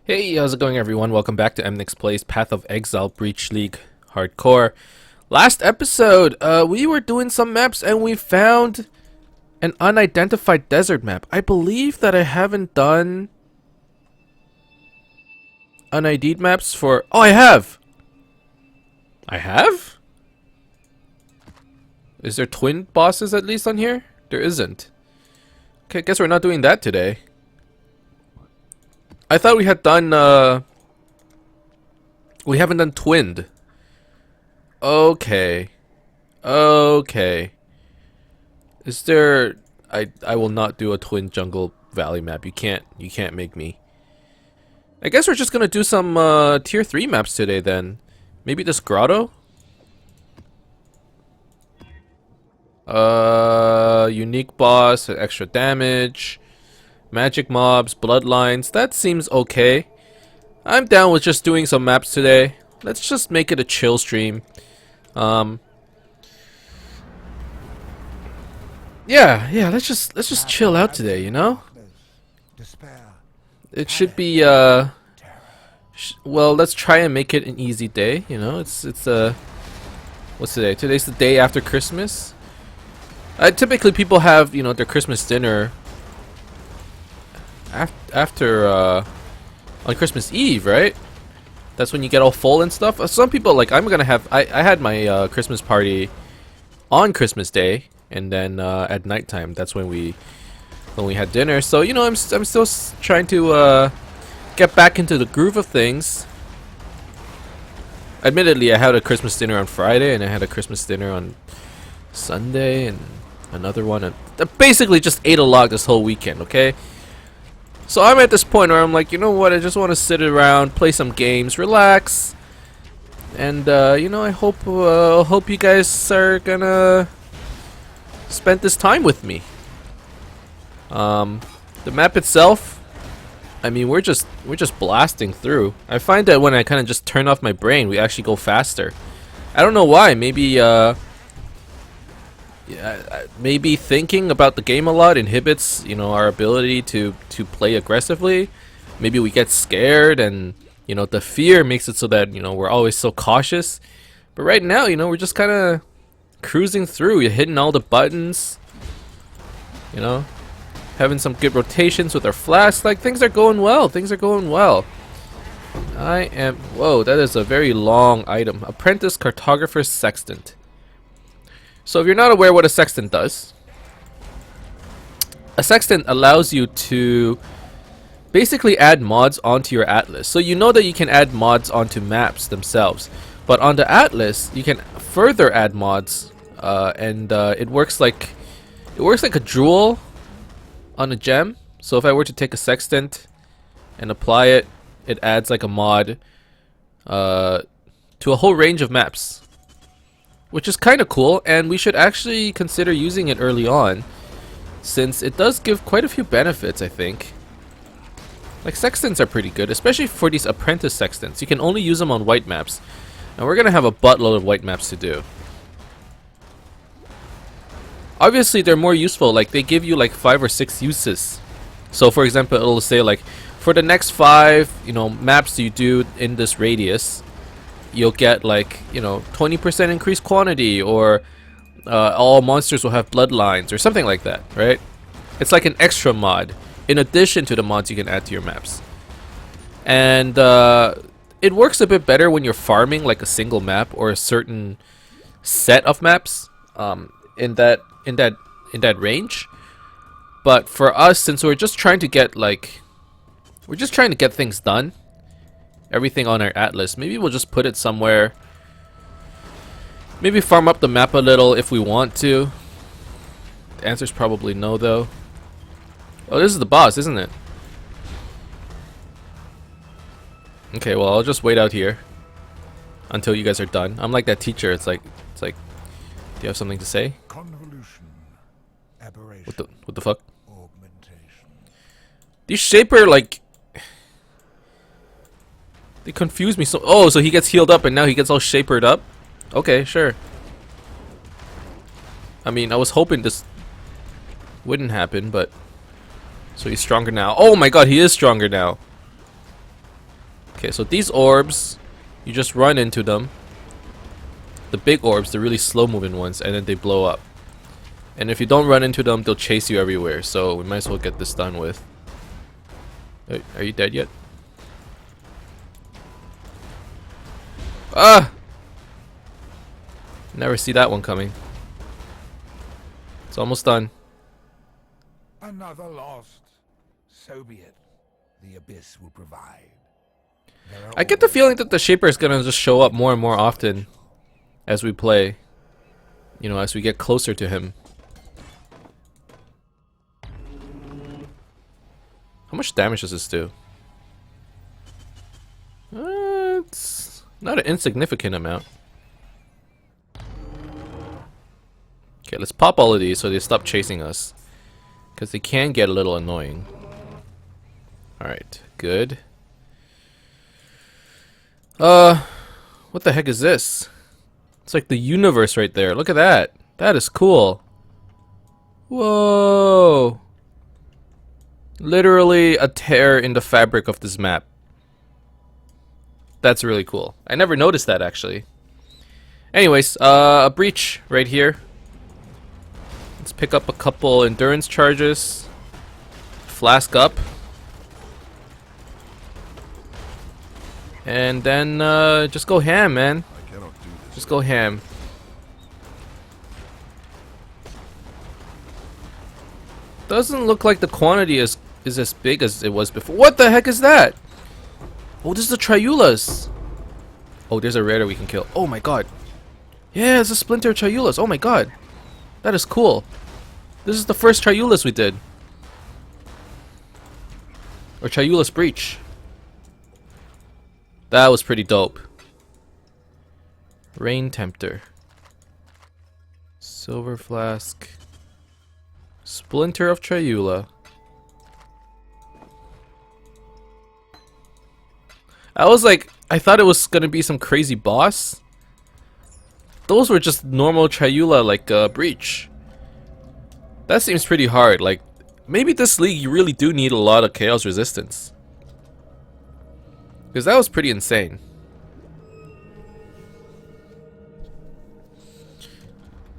Hey, how's it going everyone? Welcome back to EmnixBleached Path of Exile Breach League Hardcore. Last episode, we were doing some maps and we found an unidentified desert map. I believe that I haven't done unID'd maps for... Oh, I have! I have? Is there twin bosses at least on here? There isn't. Okay, I guess we're not doing that today. I thought we had done, we haven't done twinned. Okay. Okay. Is there... I will not do a twin jungle valley map. You can't make me. I guess we're just gonna do some, tier 3 maps today then. Maybe this grotto? Unique boss, extra damage. Magic mobs, bloodlines, that seems okay. I'm down with just doing some maps today. Let's just make it a chill stream. Yeah, let's just chill out today, you know? It should be well, let's try and make it an easy day, you know? It's what's today? Today's the day after Christmas. Typically people have, you know, their Christmas dinner after on Christmas Eve, right? That's when you get all full and stuff. Some people, like, I'm gonna have I had my Christmas party on Christmas Day, and then at nighttime that's when we had dinner. So, you know, I'm still trying to get back into the groove of things. Admittedly, I had a Christmas dinner on Friday and I had a Christmas dinner on Sunday and another one, and I basically just ate a lot this whole weekend, okay? So I'm at this point where I'm like, you know what, I just want to sit around, play some games, relax, and you know, I hope you guys are gonna spend this time with me. The map itself, I mean, we're just blasting through. I find that when I kind of just turn off my brain, we actually go faster. I don't know why. Maybe maybe thinking about the game a lot inhibits, you know, our ability to play aggressively. Maybe we get scared, and you know, the fear makes it so that, you know, we're always so cautious. But right now, you know, we're just kind of cruising through. You're hitting all the buttons, you know, having some good rotations with our flash. Like, things are going well. Things are going well. Whoa, that is a very long item. Apprentice Cartographer Sextant. So if you're not aware what a sextant does, a sextant allows you to basically add mods onto your atlas. So you know that you can add mods onto maps themselves, but on the atlas you can further add mods, and it works like a jewel on a gem. So if I were to take a sextant and apply it, it adds like a mod to a whole range of maps, which is kind of cool, and we should actually consider using it early on, since it does give quite a few benefits, I think. Like, sextants are pretty good, especially for these apprentice sextants. You can only use them on white maps, and we're gonna have a buttload of white maps to do. Obviously, they're more useful. Like, they give you like 5 or 6 uses. So, for example, it'll say like, for the next 5, you know, maps you do in this radius, you'll get like, you know, 20% increased quantity, or all monsters will have bloodlines, or something like that, right? It's like an extra mod in addition to the mods you can add to your maps. And it works a bit better when you're farming like a single map or a certain set of maps in that range. But for us, since we're just trying to get things done, everything on our atlas, maybe we'll just put it somewhere. Maybe farm up the map a little if we want to. The answer's probably no, though. Oh, this is the boss, isn't it? Okay, well, I'll just wait out here until you guys are done. I'm like that teacher. It's like, do you have something to say? Convolution, aberration, What the fuck? augmentation. These shaper, like, they confuse me so. Oh, so he gets healed up and now he gets all shapered up? Okay, sure. I mean, I was hoping this wouldn't happen, but... So he's stronger now. Oh my god, he is stronger now. Okay, so these orbs, you just run into them. The big orbs, the really slow moving ones, and then they blow up. And if you don't run into them, they'll chase you everywhere. So we might as well get this done with. Are you dead yet? Ah! Never see that one coming. It's almost done. Another lost. So be it. The abyss will provide. I get the feeling that the Shaper is gonna just show up more and more often as we play. You know, as we get closer to him. How much damage does this do? It's not an insignificant amount. Okay, let's pop all of these so they stop chasing us. Because they can get a little annoying. Alright, good. What the heck is this? It's like the universe right there. Look at that. That is cool. Whoa. Literally a tear in the fabric of this map. That's really cool. I never noticed that actually. Anyways, a breach right here. Let's pick up a couple endurance charges. Flask up. And then just go ham, man. Just go ham. Doesn't look like the quantity is as big as it was before. What the heck is that? Oh, this is the Triulas. Oh, there's a rare we can kill. Oh my god. Yeah, it's a Splinter Triulas. Oh my god. That is cool. This is the first Triulas we did. Or Triulas Breach. That was pretty dope. Rain Tempter. Silver Flask. Splinter of Triula. I thought it was gonna be some crazy boss. Those were just normal Triula like Breach. That seems pretty hard. Like, maybe this league you really do need a lot of chaos resistance. Because that was pretty insane.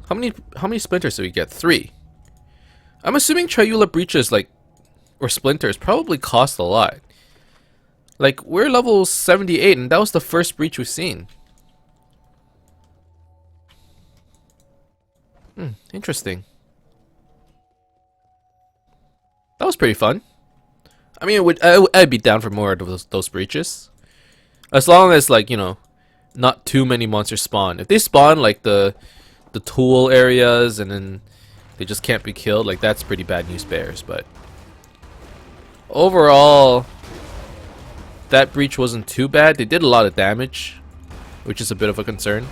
How many splinters do we get? 3. I'm assuming Triula breaches or splinters probably cost a lot. Like, we're level 78 and that was the first breach we've seen. Interesting. That was pretty fun. I mean, I'd be down for more of those breaches. As long as, like, you know, not too many monsters spawn. If they spawn, like, the tool areas and then they just can't be killed, like, that's pretty bad news bears. But overall, that breach wasn't too bad. They did a lot of damage, which is a bit of a concern.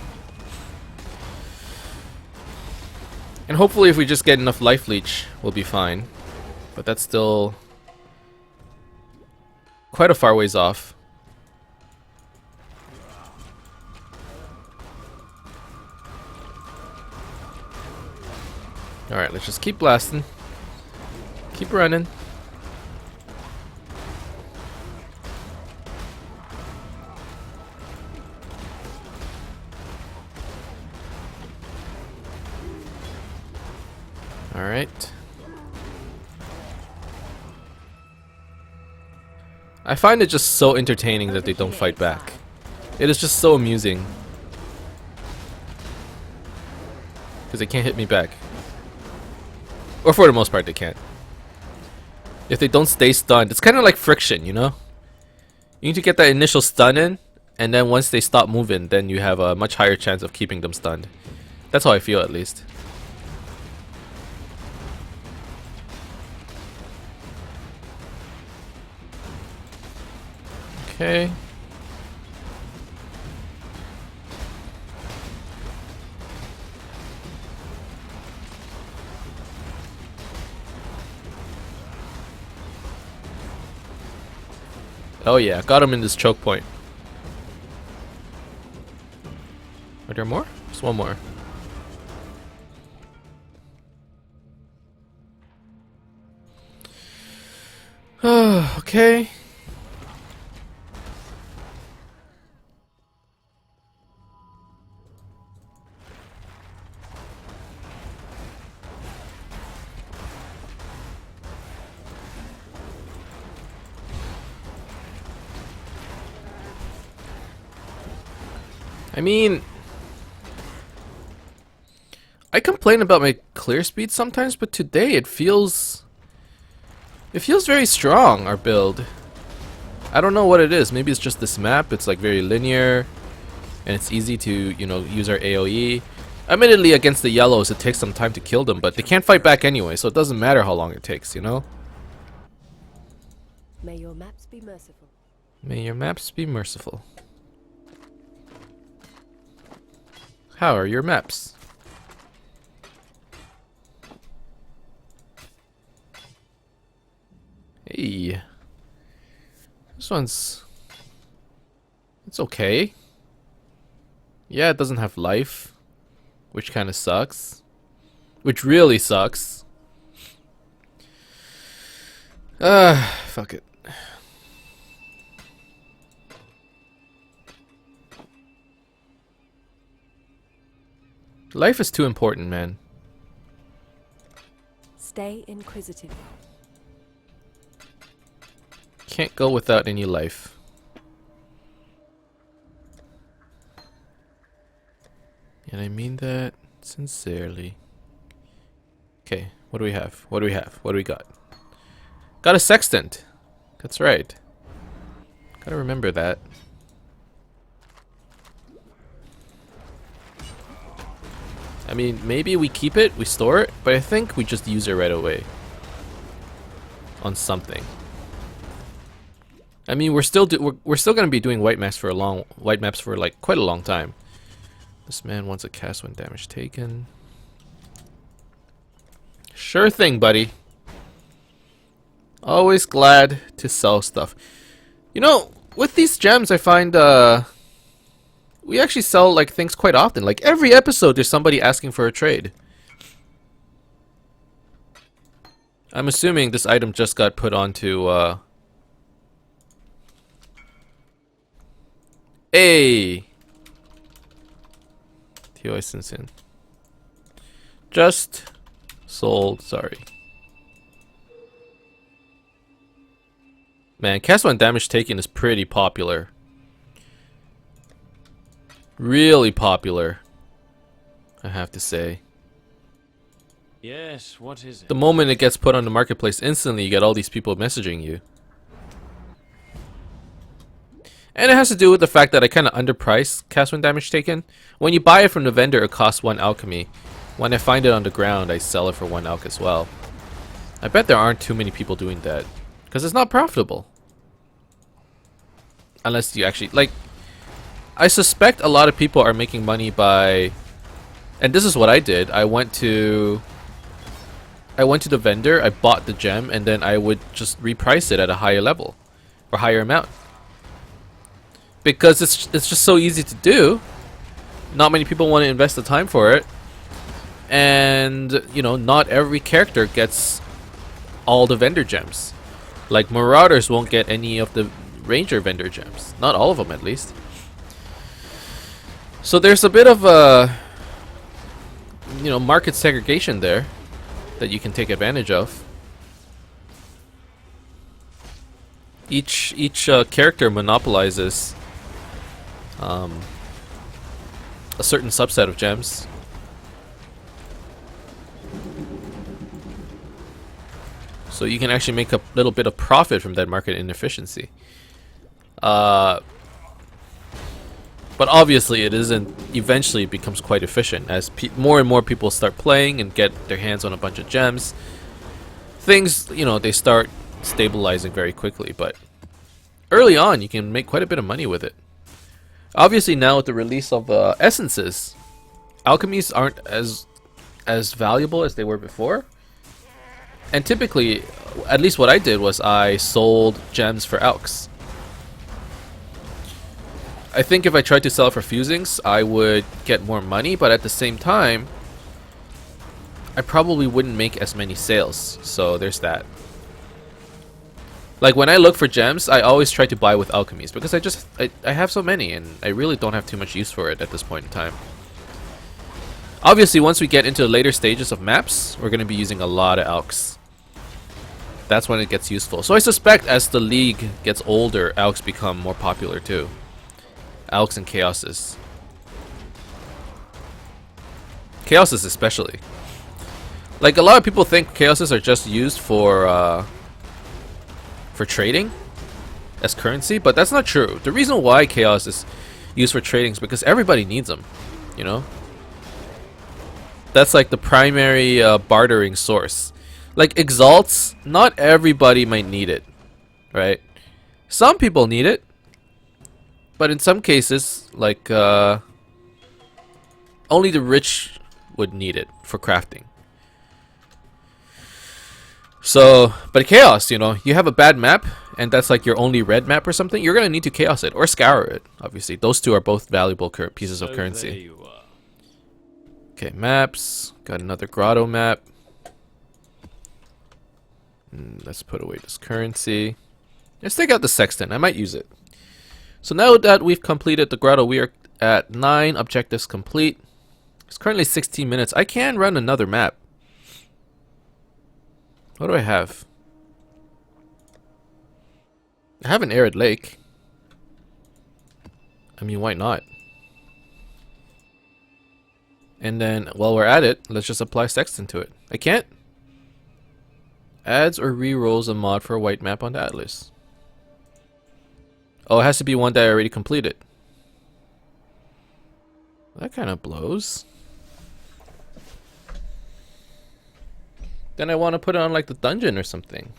And hopefully if we just get enough life leech, we'll be fine. But that's still quite a far ways off. Alright, let's just keep blasting. Keep running. Alright. I find it just so entertaining that they don't fight back. It is just so amusing. Because they can't hit me back. Or for the most part they can't. If they don't stay stunned, it's kind of like friction, you know? You need to get that initial stun in, and then once they stop moving, then you have a much higher chance of keeping them stunned. That's how I feel, at least. Okay. Oh yeah, got him in this choke point. Are there more? Just one more. Okay. I mean, I complain about my clear speed sometimes, but today it feels very strong, our build. I don't know what it is. Maybe it's just this map. It's like very linear and it's easy to, you know, use our AoE. Admittedly, against the yellows, it takes some time to kill them, but they can't fight back anyway, so it doesn't matter how long it takes, you know? May your maps be merciful. May your maps be merciful. How are your maps? Hey. This one's... It's okay. Yeah, it doesn't have life, which kind of sucks. Which really sucks. Fuck it. Life is too important, man. Stay inquisitive. Can't go without any life. And I mean that sincerely. Okay, what do we have? What do we have? What do we got? Got a sextant. That's right. Gotta remember that. I mean, maybe we keep it, we store it, but I think we just use it right away. On something. I mean, we're still gonna be doing white maps for like quite a long time. This man wants a cast when damage taken. Sure thing, buddy. Always glad to sell stuff. You know, with these gems, I find we actually sell like things quite often. Like every episode, there's somebody asking for a trade. I'm assuming this item just got put onto Hey! TOI Sinsin. Just sold, sorry. Man, cast one damage taken is pretty popular. Really popular, I have to say. Yes, what is it? The moment it gets put on the marketplace, instantly you get all these people messaging you. And it has to do with the fact that I kind of underprice cast when damage taken. When you buy it from the vendor, it costs 1 alchemy. When I find it on the ground, I sell it for 1 alch as well. I bet there aren't too many people doing that, because it's not profitable. Unless you actually, like, I suspect a lot of people are making money by, and this is what I did. I went to the vendor, I bought the gem, and then I would just reprice it at a higher level or higher amount. Because it's just so easy to do. Not many people want to invest the time for it. And, you know, not every character gets all the vendor gems. Like Marauders won't get any of the Ranger vendor gems. Not all of them, at least. So there's a bit of a, you know, market segregation there that you can take advantage of. Each character monopolizes a certain subset of gems. So you can actually make a little bit of profit from that market inefficiency. But obviously it isn't. Eventually it becomes quite efficient as more and more people start playing and get their hands on a bunch of gems. Things, you know, they start stabilizing very quickly, but early on you can make quite a bit of money with it. Obviously now with the release of essences, alchemies aren't as valuable as they were before. And typically, at least what I did was I sold gems for alchs. I think if I tried to sell it for fusings, I would get more money, but at the same time, I probably wouldn't make as many sales. So there's that. Like when I look for gems, I always try to buy with alchemies because I have so many and I really don't have too much use for it at this point in time. Obviously, once we get into the later stages of maps, we're going to be using a lot of alchs. That's when it gets useful. So I suspect as the league gets older, alchs become more popular too. Alchs and chaoses. Chaoses especially. Like, a lot of people think Chaoses are just used for trading as currency, but that's not true. The reason why Chaos is used for trading is because everybody needs them, you know? That's like the primary bartering source. Like Exalts, not everybody might need it, right? Some people need it, but in some cases, like only the rich would need it for crafting. So, but Chaos, you know, you have a bad map, and that's like your only red map or something, you're gonna need to Chaos it, or Scour it, obviously. Those two are both valuable pieces of currency. Okay, maps. Got another grotto map. Let's put away this currency. Let's take out the sextant. I might use it. So now that we've completed the grotto, we are at 9 objectives complete. It's currently 16 minutes. I can run another map. What do I have? I have an arid lake. I mean, why not? And then, while we're at it, let's just apply sextant to it. I can't? Adds or re-rolls a mod for a white map on the atlas. Oh, it has to be one that I already completed. That kind of blows. Then I want to put it on like the dungeon or something.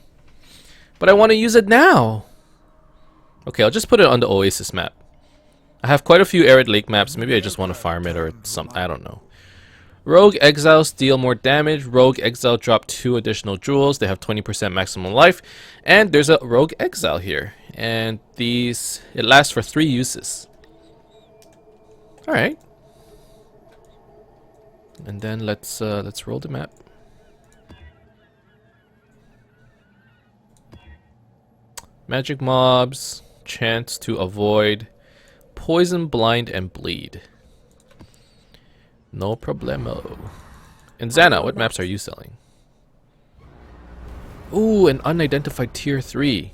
But I want to use it now. Okay, I'll just put it on the Oasis map. I have quite a few arid lake maps. Maybe I just want to farm it or something. I don't know. Rogue Exiles deal more damage. Rogue Exile drop 2 additional jewels. They have 20% maximum life. And there's a Rogue Exile here. And these, it lasts for 3 uses. Alright. And then let's roll the map. Magic mobs, chance to avoid poison, blind, and bleed. No problemo. And Xana, what maps are you selling? Ooh, an unidentified tier 3.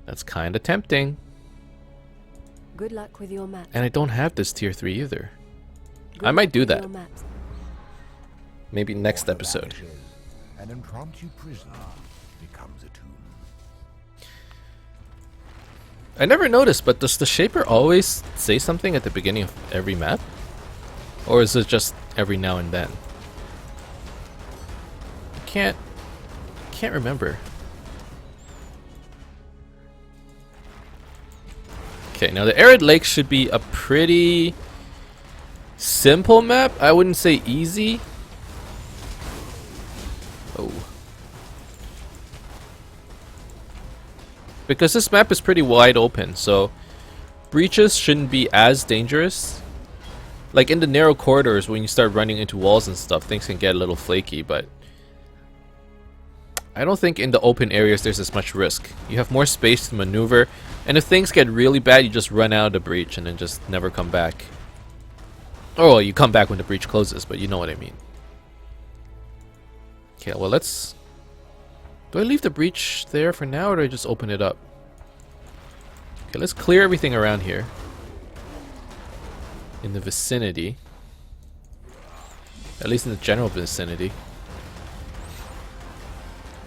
That's kinda tempting. Good luck with your maps. And I don't have this tier 3 either. Good I might luck do with that. your maps. Maybe next episode. An impromptu prisoner becomes a tomb. I never noticed, but does the Shaper always say something at the beginning of every map? Or is it just every now and then? I can't remember. Okay, now the Arid Lake should be a pretty simple map. I wouldn't say easy. Oh. Because this map is pretty wide open, so breaches shouldn't be as dangerous. Like in the narrow corridors, when you start running into walls and stuff, things can get a little flaky, but I don't think in the open areas there's as much risk. You have more space to maneuver, and if things get really bad, you just run out of the breach and then just never come back. Oh, well, you come back when the breach closes, but you know what I mean. Okay, well, let's... Do I leave the breach there for now, or do I just open it up? Okay, let's clear everything around here. In the vicinity. At least in the general vicinity.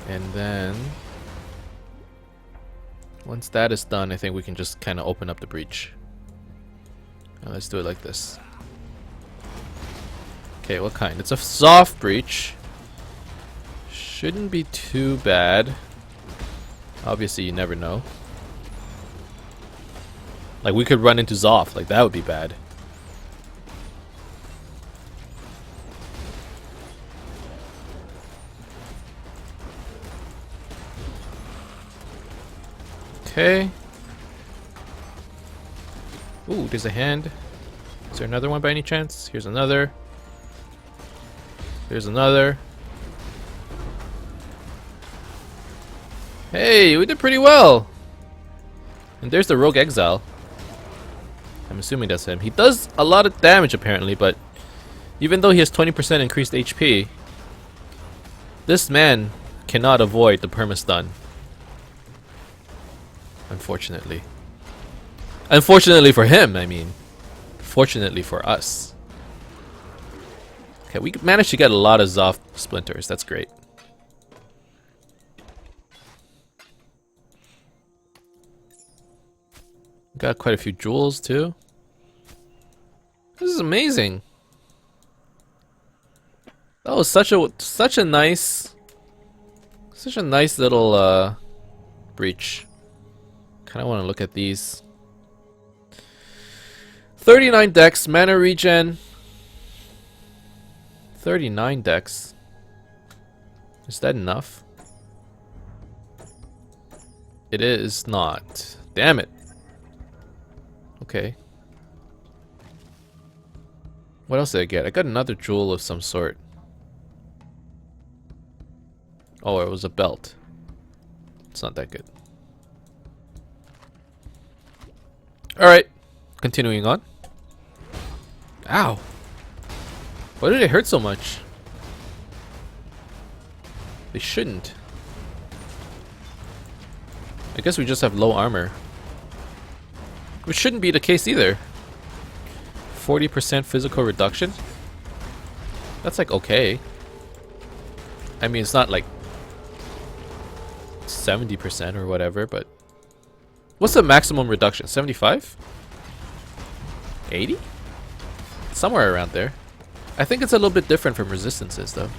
And then... once that is done, I think we can just kind of open up the breach. Now let's do it like this. Okay, what kind? It's a soft breach. Shouldn't be too bad. Obviously, you never know. Like, we could run into Zoth. Like, that would be bad. Okay. Ooh, there's a hand. Is there another one by any chance? Here's another. There's another. Hey, we did pretty well. And there's the Rogue Exile. I'm assuming that's him. He does a lot of damage apparently, but even though he has 20% increased HP, this man cannot avoid the perma-stun. Unfortunately. Unfortunately for him, I mean. Fortunately for us. Okay, we managed to get a lot of Zoth splinters. That's great. Got quite a few jewels too. This is amazing. That was such a nice little breach. Kind of want to look at these. 39 dex, mana regen. 39 dex. Is that enough? It is not. Damn it. Okay. What else did I get? I got another jewel of some sort. Oh, it was a belt. It's not that good. Alright. Continuing on. Ow. Why did it hurt so much? They shouldn't. I guess we just have low armor. Which shouldn't be the case either. 40% physical reduction? That's like okay. I mean, it's not like 70% or whatever, but... What's the maximum reduction? 75? 80? Somewhere around there. I think it's a little bit different from resistances, though.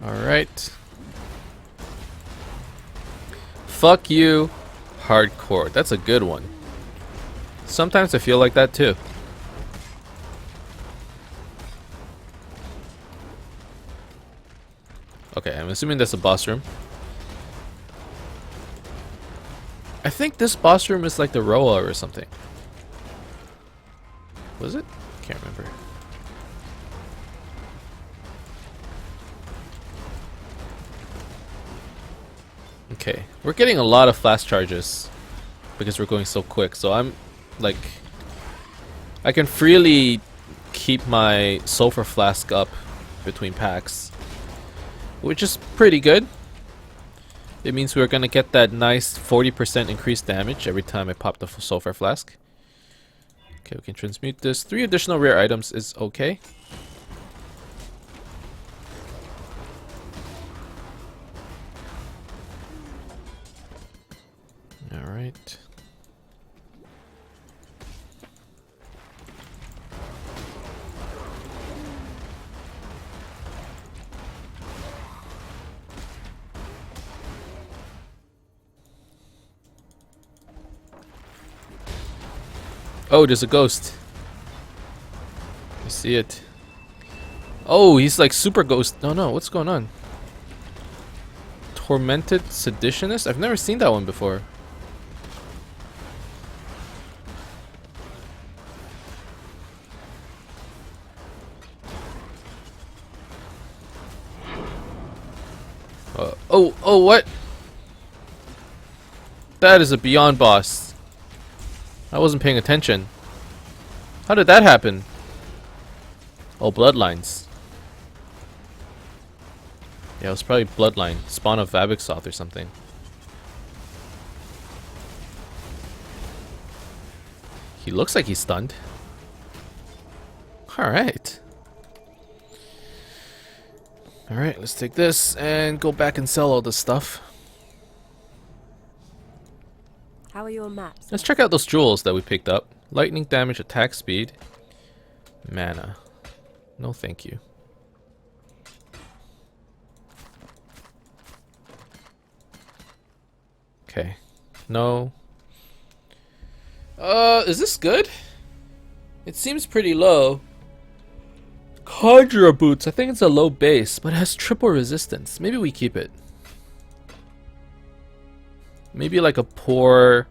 Alright. Fuck you, hardcore. That's a good one. Sometimes I feel like that too. Okay, I'm assuming that's a boss room. I think this boss room is like the Roa or something. Was it? Can't remember. Okay, we're getting a lot of flash charges because we're going so quick, so I'm like, I can freely keep my sulfur flask up between packs, which is pretty good. It means we're gonna get that nice 40% increased damage every time I pop the sulfur flask. Okay, we can transmute this. 3 additional rare items is okay. Alright. Oh, there's a ghost. I see it. Oh, he's like super ghost. No, what's going on? Tormented Seditionist? I've never seen that one before. Oh, what? That is a Beyond boss. I wasn't paying attention. How did that happen? Oh, Bloodlines. Yeah, it was probably Bloodline. Spawn of Vabixoth or something. He looks like he's stunned. Alright. Alright, let's take this and go back and sell all this stuff. How are your maps? Let's check out those jewels that we picked up. Lightning damage, attack speed, mana. No thank you. Okay. No. Is this good? It seems pretty low. Conjurer boots. I think it's a low base, but it has triple resistance. Maybe we keep it. Maybe like a poor...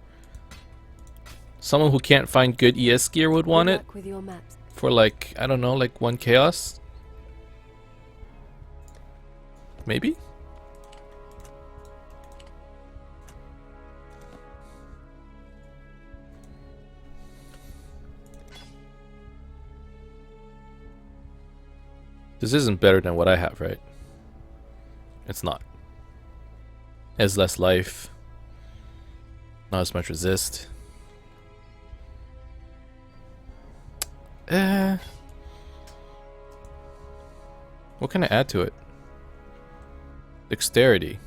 someone who can't find good ES gear would want it. With your maps. For like, I don't know, like 1 chaos? Maybe? This isn't better than what I have, right? It's not. It has less life. Not as much resist. What can I add to it? Dexterity.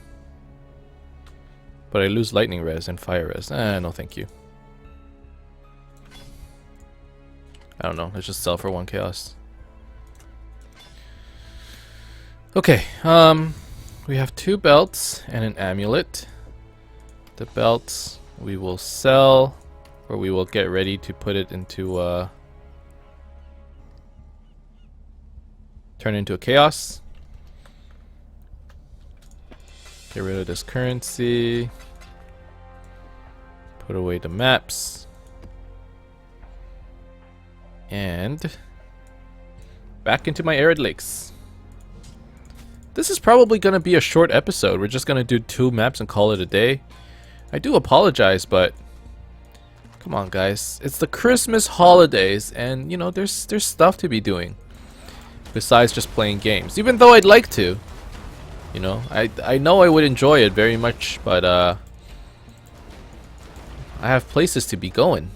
But I lose lightning res and fire res. No thank you. I don't know. Let's just sell for 1 chaos. Okay, we have 2 belts and an amulet. The belts we will sell, or we will get ready to put it into, turn into a chaos. Get rid of this currency. Put away the maps. And back into my arid lakes. This is probably going to be a short episode. We're just going to do 2 maps and call it a day. I do apologize, but come on, guys. It's the Christmas holidays, and you know, there's stuff to be doing besides just playing games. Even though I'd like to, you know, I know I would enjoy it very much, but I have places to be going.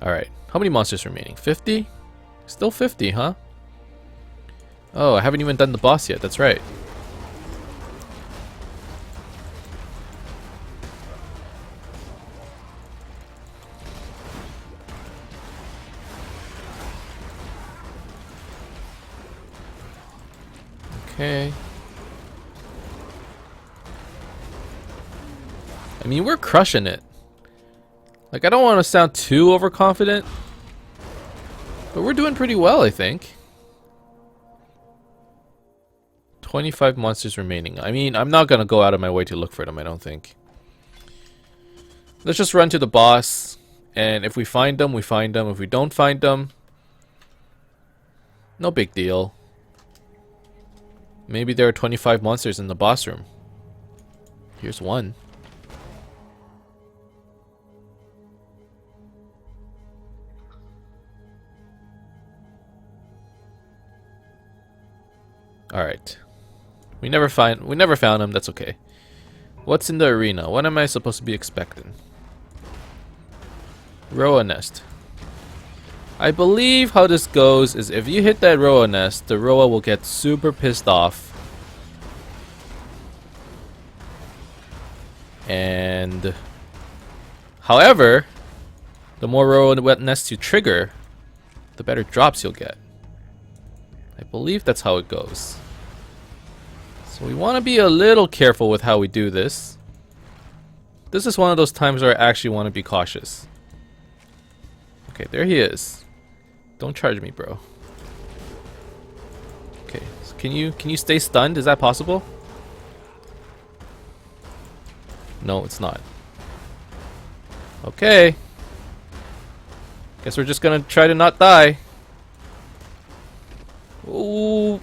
Alright, how many monsters remaining? 50? Still 50, huh? Oh, I haven't even done the boss yet, that's right. Okay. I mean, we're crushing it. Like, I don't want to sound too overconfident, but we're doing pretty well, I think. 25 monsters remaining. I mean, I'm not going to go out of my way to look for them, I don't think. Let's just run to the boss, and if we find them, we find them. If we don't find them, no big deal. Maybe there are 25 monsters in the boss room. Here's one. Alright. We never found him, that's okay. What's in the arena? What am I supposed to be expecting? Roa nest. I believe how this goes is if you hit that Roa nest, the Roa will get super pissed off. And however, the more Roa nests you trigger, the better drops you'll get. I believe that's how it goes. So we want to be a little careful with how we do this. This is one of those times where I actually want to be cautious. Okay, there he is. Don't charge me, bro. Okay, so can you stay stunned? Is that possible? No, it's not. Okay. Guess we're just gonna try to not die. Ooh.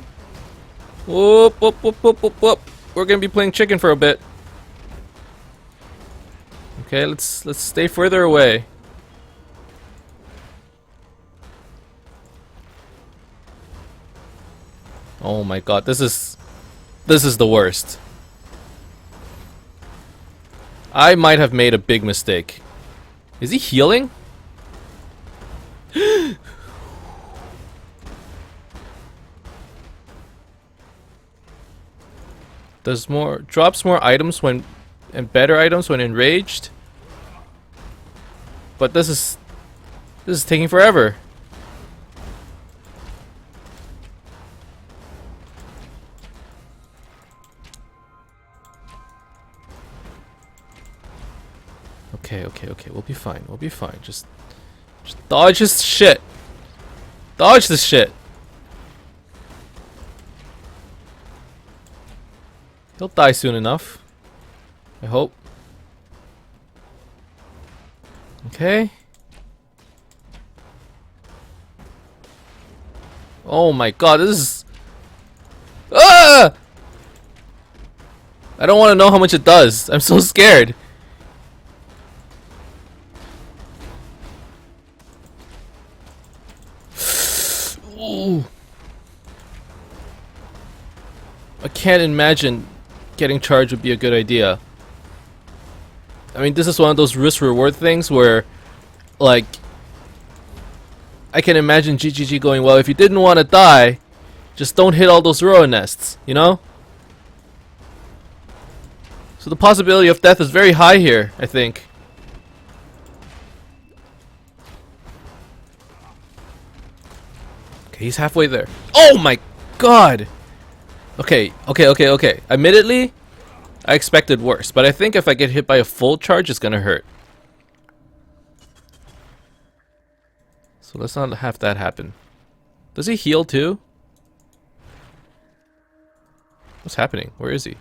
Whoop, whoop, whoop, whoop, whoop, whoop. We're gonna be playing chicken for a bit. Okay, let's stay further away. Oh my god, this is the worst. I might have made a big mistake. Is he healing? Drops more items when, and better items when enraged. But this is taking forever. Okay, we'll be fine. We'll be fine. Just dodge this shit. Dodge this shit. He'll die soon enough. I hope. Okay. Oh my god, this is... Ah! I don't want to know how much it does. I'm so scared. Ooh. I can't imagine getting charged would be a good idea. I mean, this is one of those risk-reward things where, like, I can imagine GGG going, well, if you didn't want to die, just don't hit all those ruin nests, you know? So the possibility of death is very high here, I think. Okay, he's halfway there. Oh my god! Okay. Admittedly, I expected worse, but I think if I get hit by a full charge, it's gonna hurt. So let's not have that happen. Does he heal too? What's happening? Where is he?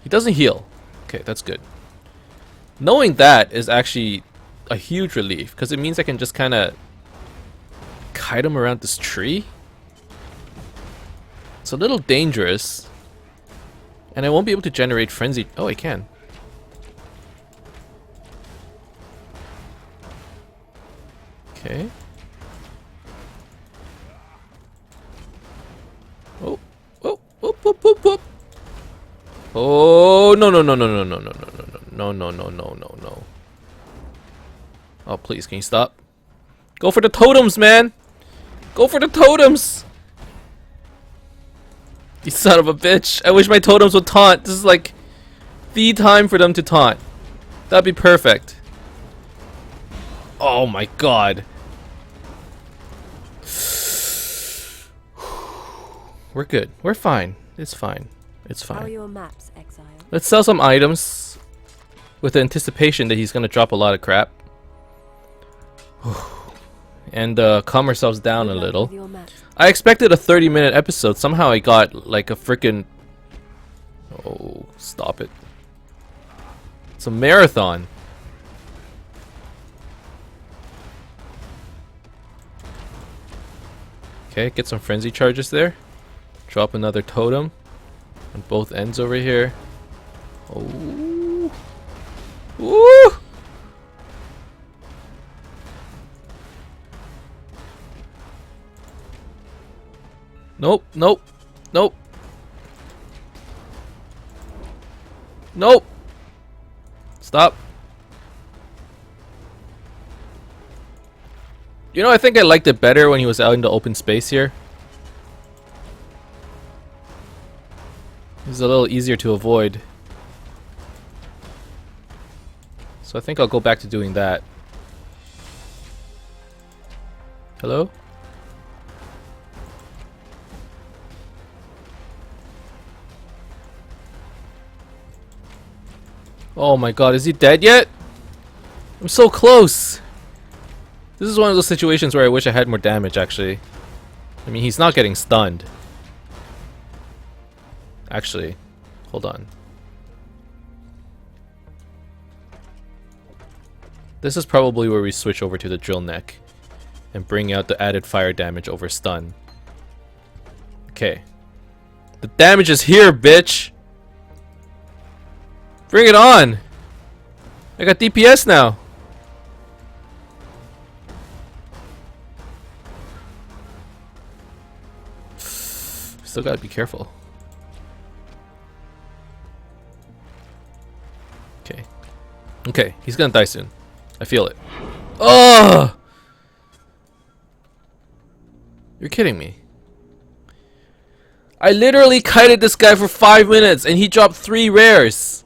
He doesn't heal. Okay, that's good. Knowing that is actually a huge relief, because it means I can just kind of kite him around this tree. It's a little dangerous. And I won't be able to generate frenzy. Oh, I can. Okay. Oh, oh, whoop, whoop, whoop, whoop. Oh, no. Oh, please, can you stop? Go for the totems, man! Go for the totems! You son of a bitch. I wish my totems would taunt. This is like the time for them to taunt. That'd be perfect. Oh my god. We're good. We're fine. It's fine. It's fine. How are your maps, Exile? Let's sell some items with the anticipation that he's gonna drop a lot of crap. And calm ourselves down a little. I expected a 30-minute episode. Somehow I got like a freaking... Oh, stop it. It's a marathon. Okay, get some frenzy charges there. Drop another totem on both ends over here. Oh. Woo! Nope, nope, nope. Nope. Stop. You know, I think I liked it better when he was out in the open space here. It was a little easier to avoid. So I think I'll go back to doing that. Hello? Oh my god, is he dead yet? I'm so close! This is one of those situations where I wish I had more damage, actually. I mean, he's not getting stunned. Actually, hold on. This is probably where we switch over to the drill neck and bring out the added fire damage over stun. Okay. The damage is here, bitch! Bring it on! I got DPS now! Still gotta be careful. Okay. Okay, he's gonna die soon. I feel it. Oh! You're kidding me. I literally kited this guy for 5 minutes and he dropped 3 rares.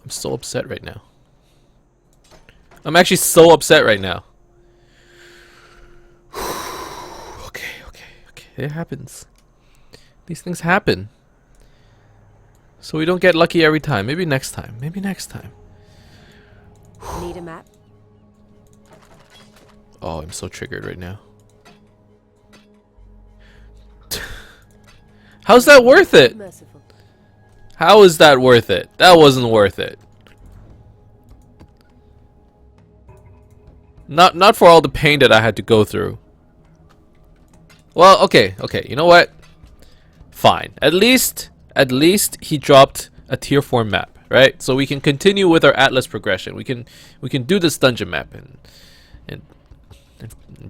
I'm so upset right now. I'm actually so upset right now. Okay. It happens. These things happen. So we don't get lucky every time. Maybe next time. Maybe next time. Need a map? Oh, I'm so triggered right now. How's that worth it? Merciful. How is that worth it? That wasn't worth it. Not for all the pain that I had to go through. Well, okay. You know what? Fine. At least he dropped a tier 4 map. right? So we can continue with our Atlas progression. We can do this dungeon map and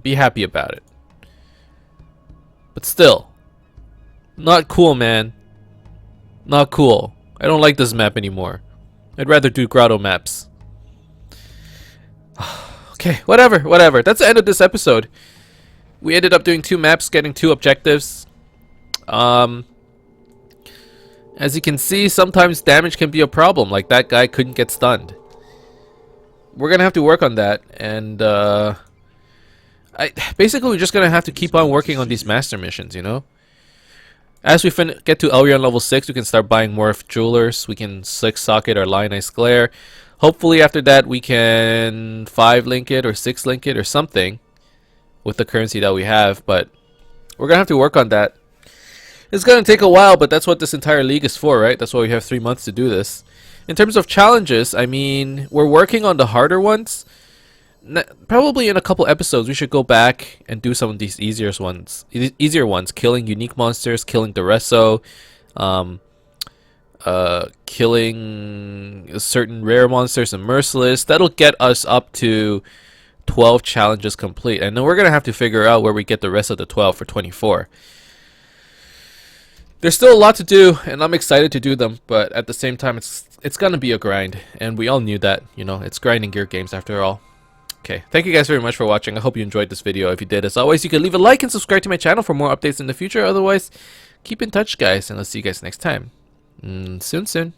be happy about it. But still, not cool, man. Not cool. I don't like this map anymore. I'd rather do grotto maps. Okay, whatever. That's the end of this episode. We ended up doing 2 maps, getting 2 objectives. As you can see, sometimes damage can be a problem. Like that guy couldn't get stunned. We're gonna have to work on that, and basically we're just gonna have to keep on working on these master missions, you know. As we get to Elrion level 6, we can start buying more jewelers. We can 6 socket our Lionized Glare. Hopefully after that we can 5 link it or 6 link it or something with the currency that we have, but we're gonna have to work on that. It's gonna take a while, but that's what this entire league is for, right? That's why we have 3 months to do this. In terms of challenges, I mean, we're working on the harder ones. Probably in a couple episodes, we should go back and do some of these easier ones. Killing unique monsters, killing the Reso, killing certain rare monsters and merciless. That'll get us up to 12 challenges complete, and then we're gonna have to figure out where we get the rest of the 12 for 24. There's still a lot to do, and I'm excited to do them, but at the same time, it's gonna be a grind, and we all knew that. You know, it's grinding gear games after all. Okay, thank you guys very much for watching. I hope you enjoyed this video. If you did, as always, you can leave a like and subscribe to my channel for more updates in the future. Otherwise, keep in touch, guys, and I'll see you guys next time. Soon.